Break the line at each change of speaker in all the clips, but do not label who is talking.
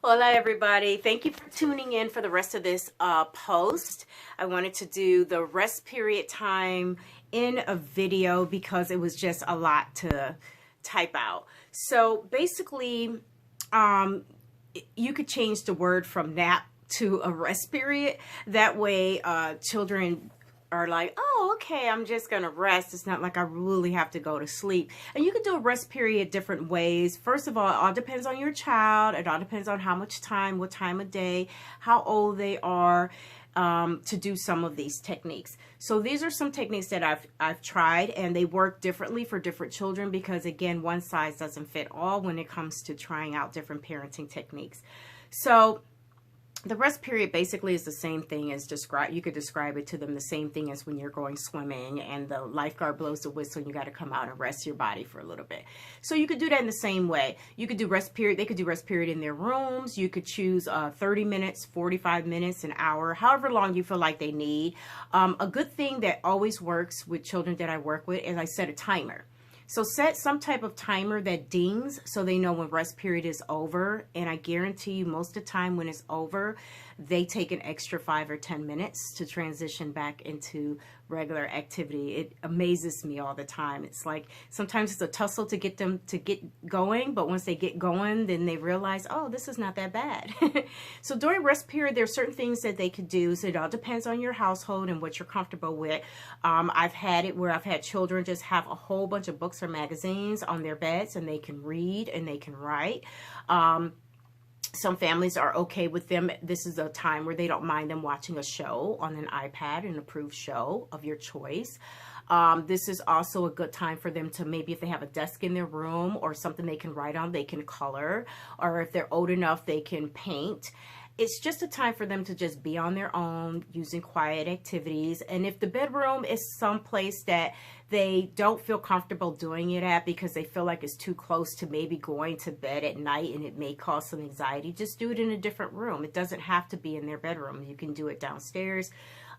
Hola everybody. Thank you for tuning in for the rest of this post. I wanted to do the rest period time in a video because it was just a lot to type out. So basically, you could change the word from nap to a rest period. That way children are like, oh, okay, I'm just gonna rest. It's not like I really have to go to sleep. And you can do a rest period different ways. First of all, it all depends on your child. It all depends on how much time, what time of day, how old they are, to do some of these techniques. So these are some techniques that I've tried, and they work differently for different children because, again, one size doesn't fit all when it comes to trying out different parenting techniques. So the rest period basically is the same thing as you could describe it to them the same thing as when you're going swimming and the lifeguard blows the whistle and you got to come out and rest your body for a little bit. So you could do that in the same way. You could do rest period. They could do rest period in their rooms. You could choose 30 minutes, 45 minutes, an hour, however long you feel like they need. A good thing that always works with children that I work with is I set a timer. So set some type of timer that dings so they know when rest period is over. And I guarantee you most of the time when it's over, they take an extra 5 or 10 minutes to transition back into regular activity. It amazes me all the time. It's like sometimes it's a tussle to get them to get going, but once they get going, then they realize, oh, this is not that bad. So during rest period, there are certain things that they could do. So it all depends on your household and what you're comfortable with. I've had it where I've had children just have a whole bunch of books or magazines on their beds and they can read and they can write. Some families are okay with them. This is a time where they don't mind them watching a show on an iPad, an approved show of your choice. This is also a good time for them to maybe if they have a desk in their room or something they can write on, they can color, or if they're old enough, they can paint. It's just a time for them to just be on their own using quiet activities. And if the bedroom is someplace that they don't feel comfortable doing it at because they feel like it's too close to maybe going to bed at night and it may cause some anxiety, just do it in a different room. It doesn't have to be in their bedroom. You can do it downstairs.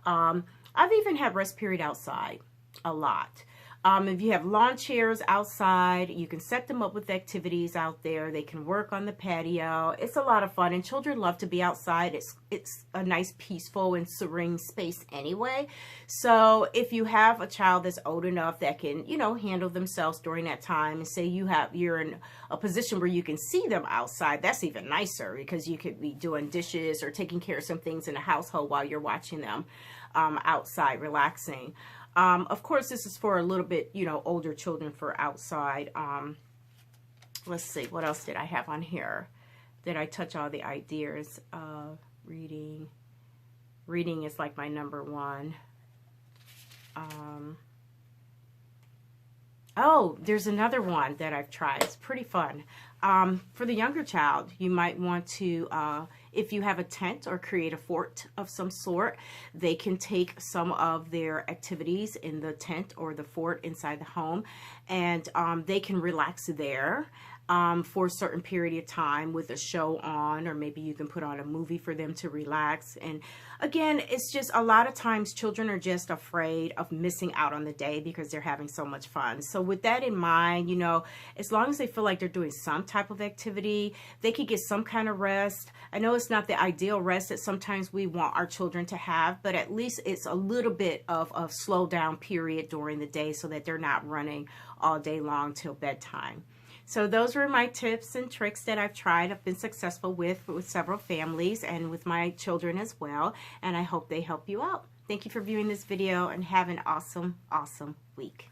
I've even had rest period outside a lot. If you have lawn chairs outside, you can set them up with activities out there. They can work on the patio. It's a lot of fun, and children love to be outside. It's a nice, peaceful, and serene space anyway. So if you have a child that's old enough that can, handle themselves during that time, and say you're in a position where you can see them outside, that's even nicer because you could be doing dishes or taking care of some things in the household while you're watching them outside relaxing. Of course, this is for a little bit, older children for outside. Let's see, what else did I have on here? Did I touch all the ideas? Reading. Reading is like my number one. Oh, there's another one that I've tried. It's pretty fun. For the younger child, you might want to, if you have a tent or create a fort of some sort, they can take some of their activities in the tent or the fort inside the home, and they can relax there for a certain period of time with a show on, or maybe you can put on a movie for them to relax. And again, it's just a lot of times children are just afraid of missing out on the day because they're having so much fun. So with that in mind, as long as they feel like they're doing some type of activity, they can get some kind of rest. I know it's not the ideal rest that sometimes we want our children to have, but at least it's a little bit of a slow down period during the day so that they're not running all day long till bedtime. So those were my tips and tricks that I've tried. I've been successful with several families and with my children as well. And I hope they help you out. Thank you for viewing this video and have an awesome, awesome week.